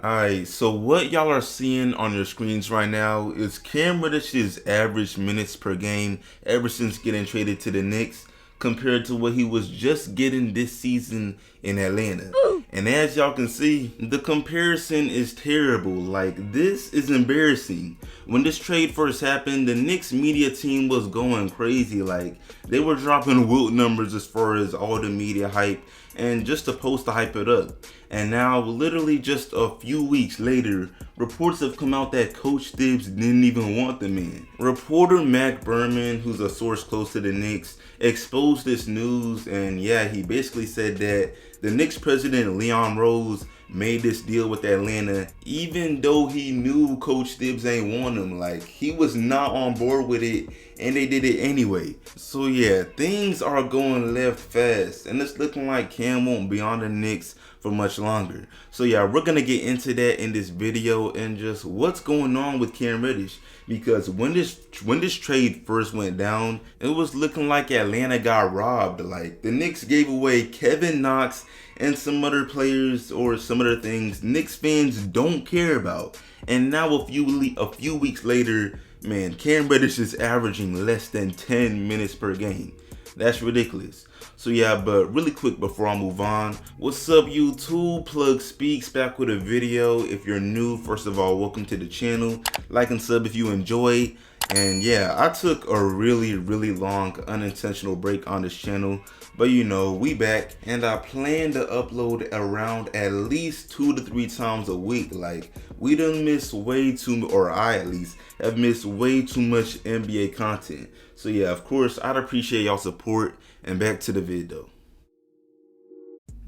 Alright, so what y'all are seeing on your screens right now is Cam Reddish's average minutes per game ever since getting traded to the Knicks compared to what he was just getting this season in Atlanta. And as y'all can see, the comparison is terrible. Like, this is embarrassing. When this trade first happened, the Knicks media team was going crazy. Like, they were dropping Wilt numbers as far as all the media hype and just to post to hype it up. And now, literally just a few weeks later, reports have come out that Coach Thibs didn't even want the man. Reporter Mac Berman, who's a source close to the Knicks, exposed this news, and yeah, he basically said that the Knicks president Leon Rose made this deal with Atlanta even though he knew Coach Thibs ain't want him. Like, he was not on board with it, and they did it anyway. So yeah, things are going left fast, and it's looking like Cam won't be on the Knicks for much longer. So yeah, we're gonna get into that in this video and just what's going on with Cam Reddish, because when this trade first went down, it was looking like Atlanta got robbed. Like, the Knicks gave away Kevin Knox and some other players or some other things Knicks fans don't care about. And now a few weeks later, man, Cam Reddish is averaging less than 10 minutes per game. That's ridiculous. So yeah, but really quick before I move on, what's up YouTube? Plug Speaks back with a video. If you're new, first of all, welcome to the channel. Like and sub if you enjoy. And yeah, I took a really long unintentional break on this channel, but you know, we back, and I plan to upload around at least 2 to 3 times a week. Like, we done missed way too, or I at least have missed way too much NBA content. So yeah, of course, I'd appreciate y'all support, and back to the vid though.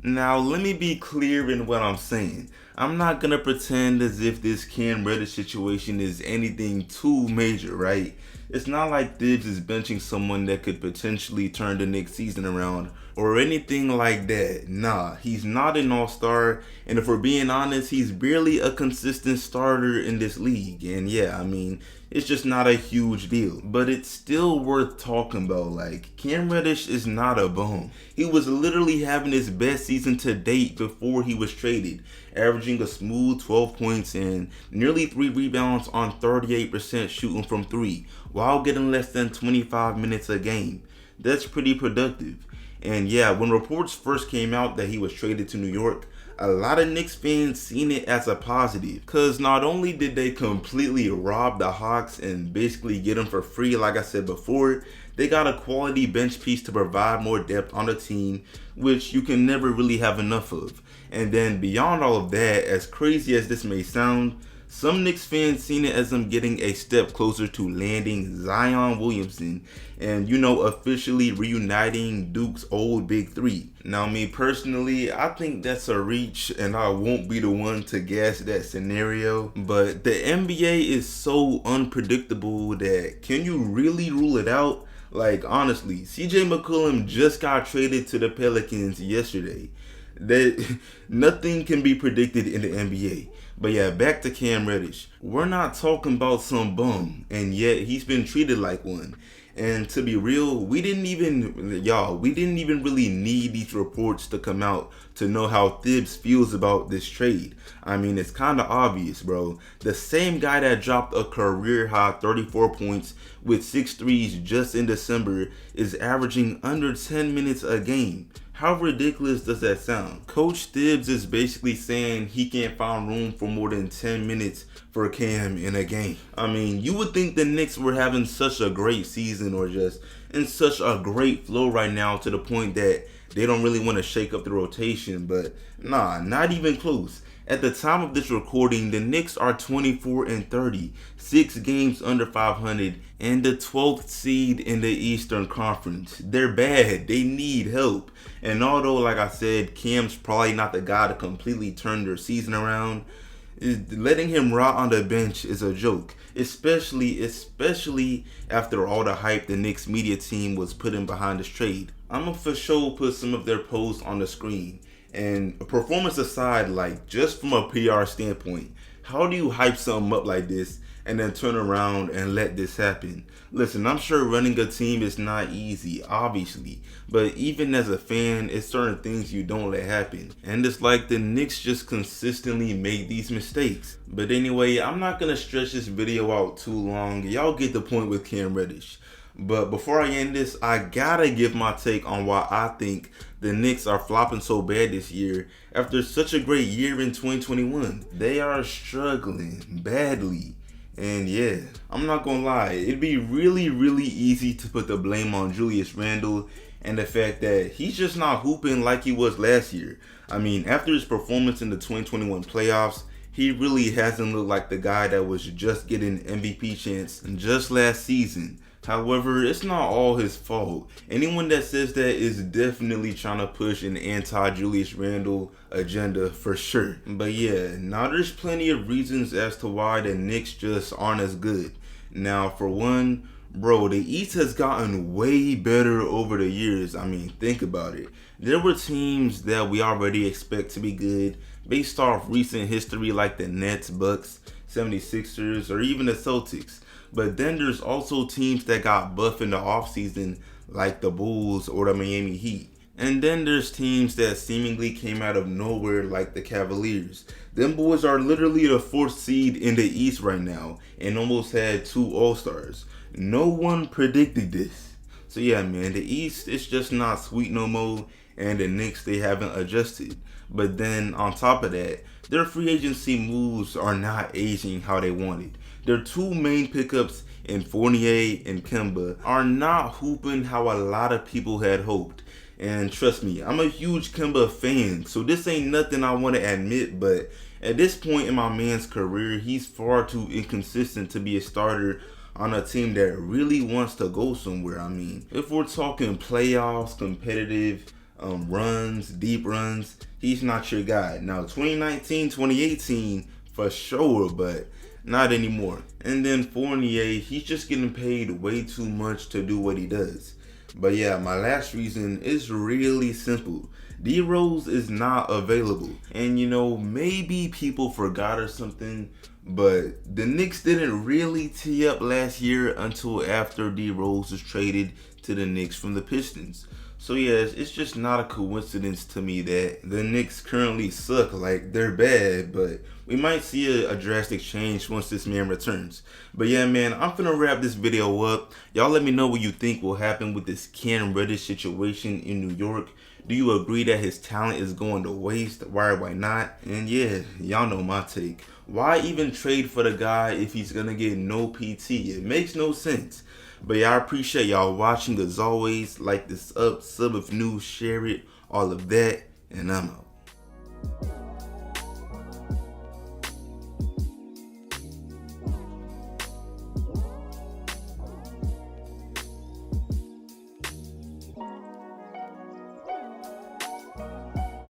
Now, let me be clear in what I'm saying. I'm not gonna pretend as if this Cam Reddish situation is anything too major, right? It's not like Thibs is benching someone that could potentially turn the Knicks season around or anything like that. Nah, he's not an all-star, and if we're being honest, he's barely a consistent starter in this league. And yeah, I mean, it's just not a huge deal, but it's still worth talking about. Like, Cam Reddish is not a bum. He was literally having his best season to date before he was traded, averaging a smooth 12 points and nearly 3 rebounds on 38% shooting from 3, while getting less than 25 minutes a game. That's pretty productive. And yeah, when reports first came out that he was traded to New York, a lot of Knicks fans seen it as a positive, because not only did they completely rob the Hawks and basically get him for free, like I said before, they got a quality bench piece to provide more depth on the team, which you can never really have enough of. And then beyond all of that, as crazy as this may sound, some Knicks fans seen it as them getting a step closer to landing Zion Williamson and, you know, officially reuniting Duke's old big three. Now, me personally, I think that's a reach, and I won't be the one to gas that scenario. But the NBA is so unpredictable that can you really rule it out? Like, honestly, CJ McCollum just got traded to the Pelicans yesterday. That nothing can be predicted in the NBA. But yeah, back to Cam Reddish. We're not talking about some bum, and yet he's been treated like one. And to be real, we didn't even really need these reports to come out to know how Thibs feels about this trade. I mean, it's kind of obvious, bro. The same guy that dropped a career high 34 points with 6 threes just in December is averaging under 10 minutes a game. How ridiculous does that sound? Coach Thibs is basically saying he can't find room for more than 10 minutes for Cam in a game. I mean, you would think the Knicks were having such a great season or just in such a great flow right now to the point that they don't really want to shake up the rotation, but nah, not even close. At the time of this recording, the Knicks are 24-30, 6 games under 500, and the 12th seed in the Eastern Conference. They're bad. They need help. And although, like I said, Cam's probably not the guy to completely turn their season around, letting him rot on the bench is a joke, especially after all the hype the Knicks media team was putting behind this trade. I'm gonna for sure put some of their posts on the screen. And performance aside, like just from a PR standpoint, How do you hype something up like this and then turn around and let this happen? Listen, I'm sure running a team is not easy, obviously, but even as a fan, it's certain things you don't let happen. And it's like the Knicks just consistently make these mistakes. But anyway, I'm not gonna stretch this video out too long. Y'all get the point with Cam Reddish. But before I end this, I gotta give my take on why I think the Knicks are flopping so bad this year after such a great year in 2021. They are struggling badly. And yeah, I'm not gonna lie, it'd be really easy to put the blame on Julius Randle and the fact that he's just not hooping like he was last year. I mean, after his performance in the 2021 playoffs, he really hasn't looked like the guy that was just getting MVP chance just last season. However, it's not all his fault. Anyone that says that is definitely trying to push an anti-Julius Randle agenda for sure. But yeah, now there's plenty of reasons as to why the Knicks just aren't as good. Now, for one, bro, the East has gotten way better over the years. I mean, think about it. There were teams that we already expect to be good based off recent history like the Nets, Bucks, 76ers, or even the Celtics. But then there's also teams that got buff in the offseason like the Bulls or the Miami Heat. And then there's teams that seemingly came out of nowhere like the Cavaliers. Them boys are literally the 4th seed in the East right now and almost had 2 All-Stars. No one predicted this. So yeah, man, the East is just not sweet no more, and the Knicks, they haven't adjusted. But then on top of that, their free agency moves are not aging how they wanted. Their 2 main pickups in Fournier and Kemba are not hooping how a lot of people had hoped. And trust me, I'm a huge Kemba fan, so this ain't nothing I want to admit, but at this point in my man's career, he's far too inconsistent to be a starter on a team that really wants to go somewhere. I mean, if we're talking playoffs, competitive runs, deep runs, he's not your guy. Now, 2019, 2018, for sure, but not anymore. And then Fournier, he's just getting paid way too much to do what he does. But yeah, my last reason is really simple. D-Rose is not available. And you know, maybe people forgot or something, but the Knicks didn't really tee up last year until after D-Rose was traded to the Knicks from the Pistons. So yes, it's just not a coincidence to me that the Knicks currently suck. Like, they're bad, but we might see a drastic change once this man returns. But yeah, man, I'm finna wrap this video up. Y'all let me know what you think will happen with this Cam Reddish situation in New York. Do you agree that his talent is going to waste? Why not? And yeah, y'all know my take. Why even trade for the guy if he's gonna get no PT? It makes no sense. But yeah, I appreciate y'all watching as always. Like this up, sub if new, share it, all of that, and I'm out.